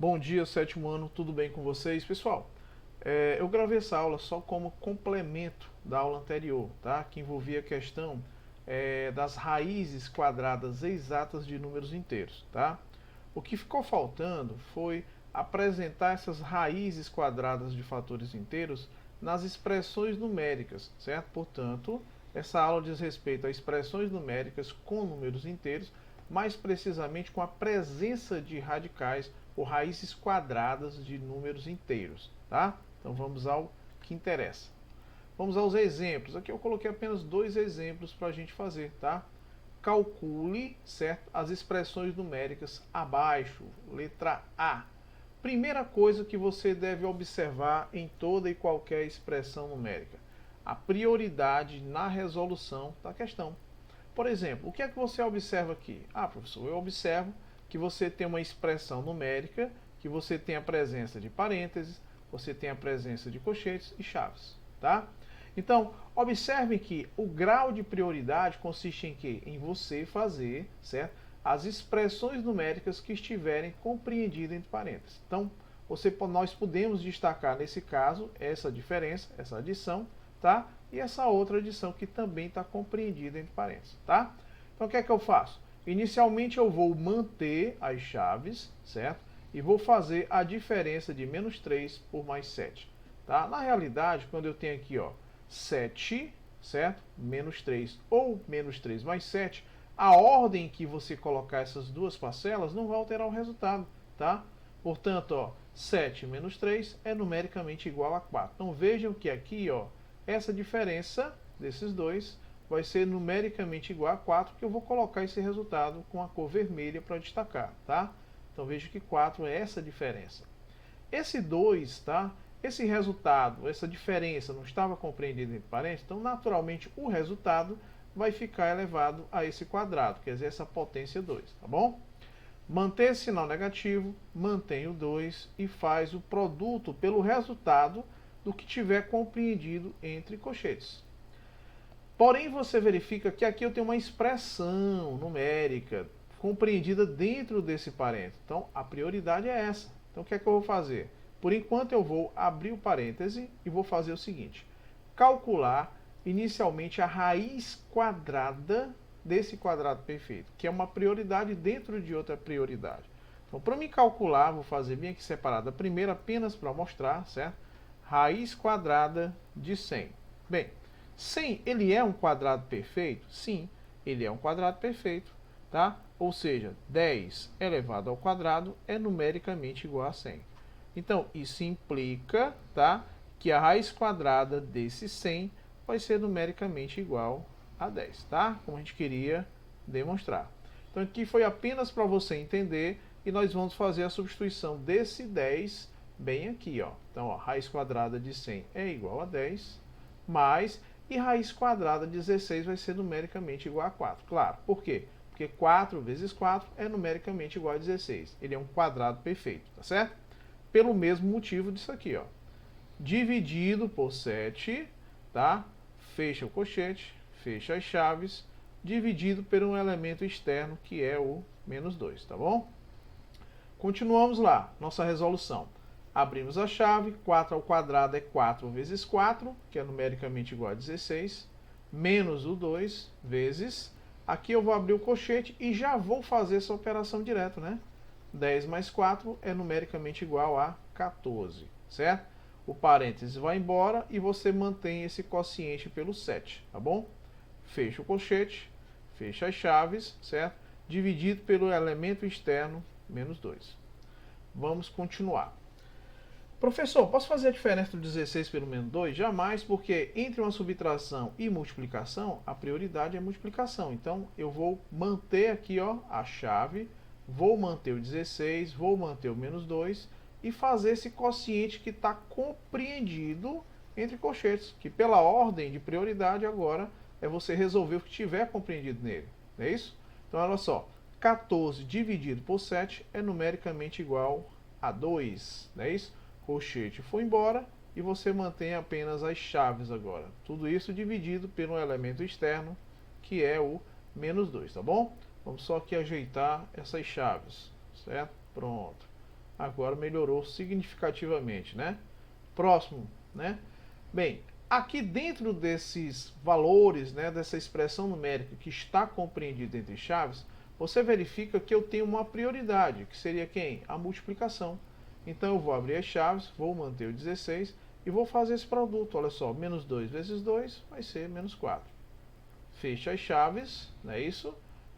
Bom dia, sétimo ano, tudo bem com vocês? Pessoal, eu gravei essa aula só como complemento da aula anterior, tá? Que envolvia a questão das raízes quadradas exatas de números inteiros, tá? O que ficou faltando foi apresentar essas raízes quadradas de fatores inteiros nas expressões numéricas, certo? Portanto, essa aula diz respeito a expressões numéricas com números inteiros, mais precisamente com a presença de radicais ou raízes quadradas de números inteiros, tá? Então vamos ao que interessa. Vamos aos exemplos. Aqui eu coloquei apenas dois exemplos para a gente fazer, tá? Calcule, certo, as expressões numéricas abaixo, letra A. Primeira coisa que você deve observar em toda e qualquer expressão numérica: a prioridade na resolução da questão. Por exemplo, o que é que você observa aqui? Ah, professor, eu observo que você tem uma expressão numérica, que você tem a presença de parênteses, você tem a presença de colchetes e chaves, tá? Então, observe que o grau de prioridade consiste em quê? Em você fazer, certo? As expressões numéricas que estiverem compreendidas entre parênteses. Então, nós podemos destacar nesse caso essa diferença, essa adição, tá? E essa outra adição que também está compreendida entre parênteses, tá? Então, o que é que eu faço? Inicialmente eu vou manter as chaves, certo? E vou fazer a diferença de menos 3 por mais 7, tá? Na realidade, quando eu tenho aqui, ó, 7, certo? Menos 3 ou menos 3 mais 7, a ordem que você colocar essas duas parcelas não vai alterar o resultado, tá? Portanto, ó, 7 menos 3 é numericamente igual a 4. Então vejam que aqui, ó, essa diferença desses dois vai ser numericamente igual a 4, que eu vou colocar esse resultado com a cor vermelha para destacar, tá? Então veja que 4 é essa diferença. Esse 2, tá? Esse resultado, essa diferença não estava compreendida entre parênteses, então naturalmente o resultado vai ficar elevado a esse quadrado, quer dizer, essa potência 2, tá bom? Manter esse sinal negativo, mantém o 2 e faz o produto pelo resultado do que tiver compreendido entre colchetes. Porém, você verifica que aqui eu tenho uma expressão numérica compreendida dentro desse parênteses. Então, a prioridade é essa. Então, o que é que eu vou fazer? Por enquanto, eu vou abrir o parêntese e vou fazer o seguinte: calcular inicialmente a raiz quadrada desse quadrado perfeito, que é uma prioridade dentro de outra prioridade. Então, para me calcular, vou fazer bem aqui separado a primeira apenas para mostrar, certo? Raiz quadrada de 100. Bem, 100, ele é um quadrado perfeito? Sim, ele é um quadrado perfeito, tá? Ou seja, 10 elevado ao quadrado é numericamente igual a 100. Então, isso implica, tá, que a raiz quadrada desse 100 vai ser numericamente igual a 10, tá? Como a gente queria demonstrar. Então, aqui foi apenas para você entender e nós vamos fazer a substituição desse 10 bem aqui, ó. Então, ó, raiz quadrada de 100 é igual a 10, mais, e raiz quadrada de 16 vai ser numericamente igual a 4. Claro, por quê? Porque 4 vezes 4 é numericamente igual a 16. Ele é um quadrado perfeito, tá certo? Pelo mesmo motivo disso aqui, ó. Dividido por 7, tá? Fecha o colchete, fecha as chaves, dividido por um elemento externo que é o menos 2, tá bom? Continuamos lá, nossa resolução. Abrimos a chave, 4 ao quadrado é 4 vezes 4, que é numericamente igual a 16, menos o 2 vezes, aqui eu vou abrir o colchete e já vou fazer essa operação direto, né? 10 mais 4 é numericamente igual a 14, certo? O parênteses vai embora e você mantém esse quociente pelo 7, tá bom? Fecha o colchete, fecha as chaves, certo? Dividido pelo elemento externo, menos 2. Vamos continuar. Professor, posso fazer a diferença do 16 pelo menos 2? Jamais, porque entre uma subtração e multiplicação, a prioridade é multiplicação. Então, eu vou manter aqui, ó, a chave, vou manter o 16, vou manter o menos 2 e fazer esse quociente que está compreendido entre colchetes, que pela ordem de prioridade agora é você resolver o que tiver compreendido nele. Não é isso? Então, olha só, 14 dividido por 7 é numericamente igual a 2, não é isso? Colchete foi embora e você mantém apenas as chaves agora. Tudo isso dividido pelo elemento externo, que é o menos 2, tá bom? Vamos só aqui ajeitar essas chaves, certo? Pronto. Agora melhorou significativamente, né? Próximo, né? Bem, aqui dentro desses valores, né, dessa expressão numérica que está compreendida entre chaves, você verifica que eu tenho uma prioridade, que seria quem? A multiplicação. Então eu vou abrir as chaves, vou manter o 16 e vou fazer esse produto. Olha só, menos 2 vezes 2 vai ser menos 4. Fecha as chaves, não é isso?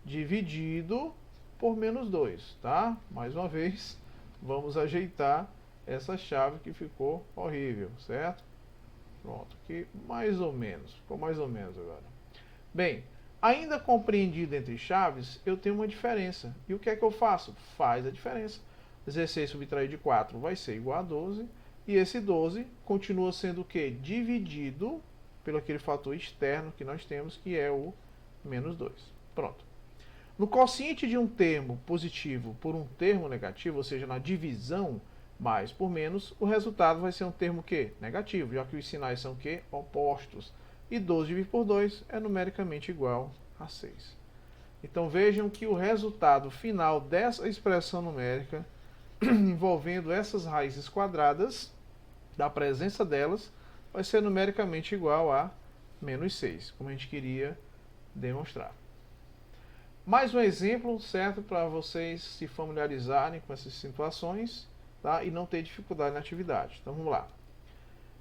Dividido por menos 2, tá? Mais uma vez, vamos ajeitar essa chave que ficou horrível, certo? Pronto, aqui mais ou menos, ficou mais ou menos agora. Bem, ainda compreendido entre chaves, eu tenho uma diferença. E o que é que eu faço? Faz a diferença. 16 subtraído de 4 vai ser igual a 12. E esse 12 continua sendo o quê? Dividido pelo aquele fator externo que nós temos, que é o menos 2. Pronto. No quociente de um termo positivo por um termo negativo, ou seja, na divisão mais por menos, o resultado vai ser um termo que? Negativo, já que os sinais são que? Opostos. E 12 dividido por 2 é numericamente igual a 6. Então vejam que o resultado final dessa expressão numérica, envolvendo essas raízes quadradas, da presença delas, vai ser numericamente igual a menos 6, como a gente queria demonstrar. Mais um exemplo, certo, para vocês se familiarizarem com essas situações, tá? E não ter dificuldade na atividade. Então vamos lá.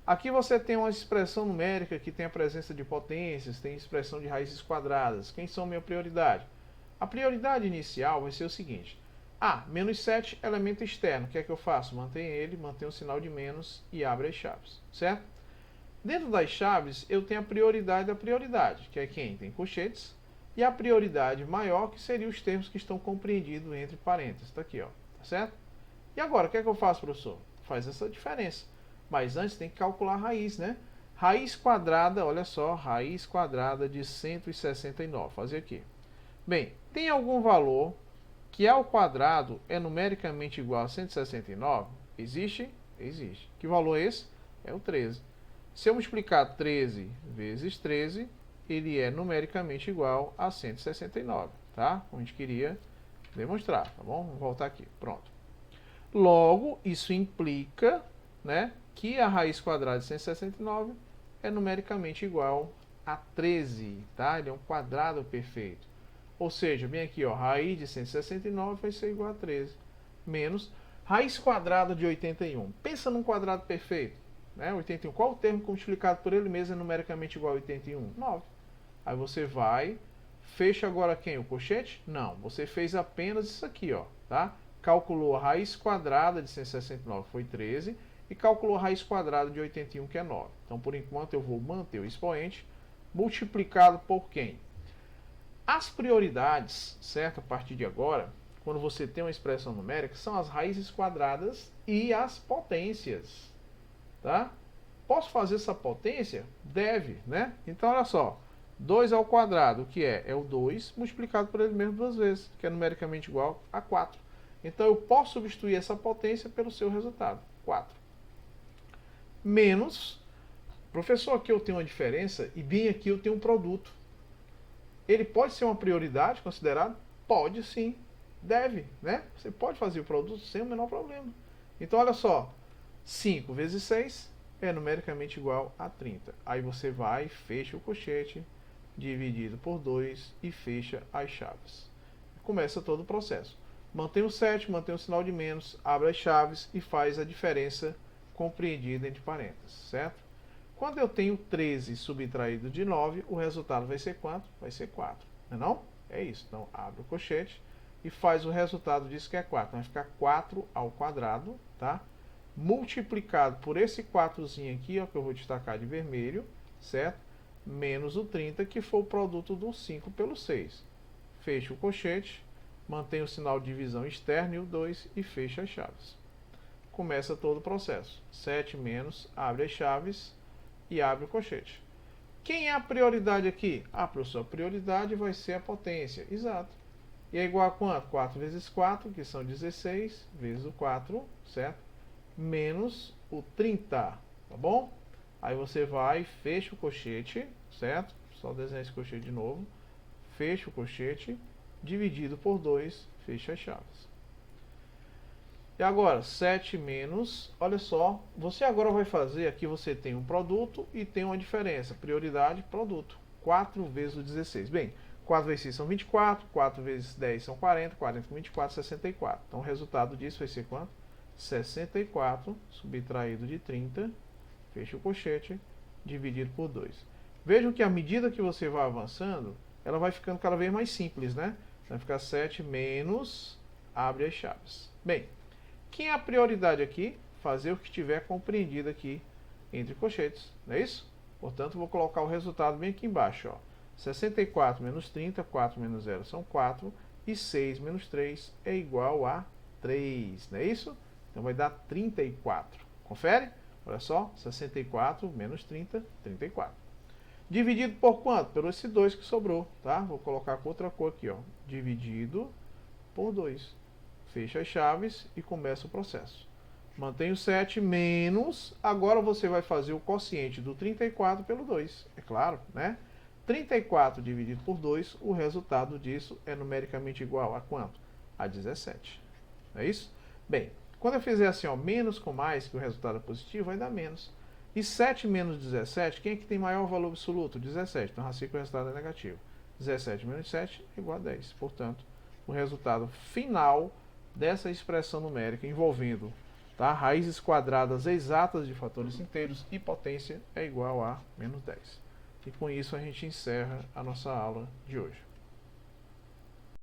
Aqui você tem uma expressão numérica que tem a presença de potências, tem expressão de raízes quadradas. Quem são minha prioridade? A prioridade inicial vai ser o seguinte. Menos 7, elemento externo. O que é que eu faço? Mantenho ele, mantenho o sinal de menos e abro as chaves, certo? Dentro das chaves, eu tenho a prioridade da prioridade, que é quem tem colchetes, e a prioridade maior, que seria os termos que estão compreendidos entre parênteses. Está aqui, ó, tá certo? E agora, o que é que eu faço, professor? Faz essa diferença. Mas antes tem que calcular a raiz, né? Raiz quadrada, olha só, raiz quadrada de 169. Fazer aqui. Bem, tem algum valor que ao quadrado é numericamente igual a 169? Existe? Existe. Que valor é esse? É o 13. Se eu multiplicar 13 vezes 13, ele é numericamente igual a 169, tá? Como a gente queria demonstrar, tá bom? Vamos voltar aqui, pronto. Logo, isso implica, né, que a raiz quadrada de 169 é numericamente igual a 13, tá? Ele é um quadrado perfeito. Ou seja, bem aqui, ó, raiz de 169 vai ser igual a 13, menos raiz quadrada de 81. Pensa num quadrado perfeito, né? 81. Qual o termo que multiplicado por ele mesmo é numericamente igual a 81? 9. Aí você vai, fecha agora quem? O colchete? Não, você fez apenas isso aqui, ó, tá? Calculou a raiz quadrada de 169, foi 13, e calculou a raiz quadrada de 81, que é 9. Então, por enquanto, eu vou manter o expoente multiplicado por quem? As prioridades, certo? A partir de agora, quando você tem uma expressão numérica, são as raízes quadradas e as potências, tá? Posso fazer essa potência? Deve, né? Então, olha só. 2 ao quadrado, o que é? É o 2 multiplicado por ele mesmo duas vezes, que é numericamente igual a 4. Então, eu posso substituir essa potência pelo seu resultado, 4. Menos, professor, aqui eu tenho uma diferença e bem aqui eu tenho um produto. Ele pode ser uma prioridade considerado? Pode sim, deve, né? Você pode fazer o produto sem o menor problema. Então, olha só, 5 vezes 6 é numericamente igual a 30. Aí você vai, fecha o colchete, dividido por 2 e fecha as chaves. Começa todo o processo. Mantém o 7, mantém o sinal de menos, abre as chaves e faz a diferença compreendida entre parênteses, certo? Quando eu tenho 13 subtraído de 9, o resultado vai ser quanto? Vai ser 4, não é não? É isso. Então, abre o colchete e faz o resultado disso, que é 4. Vai ficar 4 ao quadrado, tá? Multiplicado por esse 4zinho aqui, ó, que eu vou destacar de vermelho, certo? Menos o 30, que foi o produto do 5 pelo 6. Fecha o colchete, mantém o sinal de divisão externo e o 2 e fecha as chaves. Começa todo o processo. 7 menos, abre as chaves e abre o colchete. Quem é a prioridade aqui? Professor, a prioridade vai ser a potência. Exato. E é igual a quanto? 4 vezes 4, que são 16, vezes o 4, certo? Menos o 30, tá bom? Aí você vai, fecha o colchete, certo? Só desenhar esse colchete de novo. Fecha o colchete, dividido por 2, fecha as chaves. E agora, 7 menos, olha só, você agora vai fazer, aqui você tem um produto e tem uma diferença, prioridade, produto, 4 vezes o 16. Bem, 4 vezes 6 são 24, 4 vezes 10 são 40, 40 com 24, 64. Então o resultado disso vai ser quanto? 64 subtraído de 30, fecha o colchete, dividido por 2. Vejam que à medida que você vai avançando, ela vai ficando cada vez mais simples, né? Vai ficar 7 menos, abre as chaves. Bem, quem é a prioridade aqui? Fazer o que tiver compreendido aqui entre colchetes, não é isso? Portanto, vou colocar o resultado bem aqui embaixo, ó. 64 menos 30, 4 menos 0 são 4, e 6 menos 3 é igual a 3, não é isso? Então vai dar 34. Confere? Olha só, 64 menos 30, 34. Dividido por quanto? Pelo esse 2 que sobrou, tá? Vou colocar com outra cor aqui, ó. Dividido por 2. Fecha as chaves e começa o processo. Mantém o 7 menos, agora você vai fazer o quociente do 34 pelo 2, é claro, né? 34 dividido por 2, o resultado disso é numericamente igual a quanto? A 17. É isso? Bem, quando eu fizer assim, ó, menos com mais, que o resultado é positivo, vai dar menos. E 7 menos 17, quem é que tem maior valor absoluto? 17. Então, assim que o resultado é negativo. 17 menos 7 é igual a 10. Portanto, o resultado final dessa expressão numérica envolvendo, tá, raízes quadradas exatas de fatores inteiros e potência é igual a menos 10. E com isso a gente encerra a nossa aula de hoje.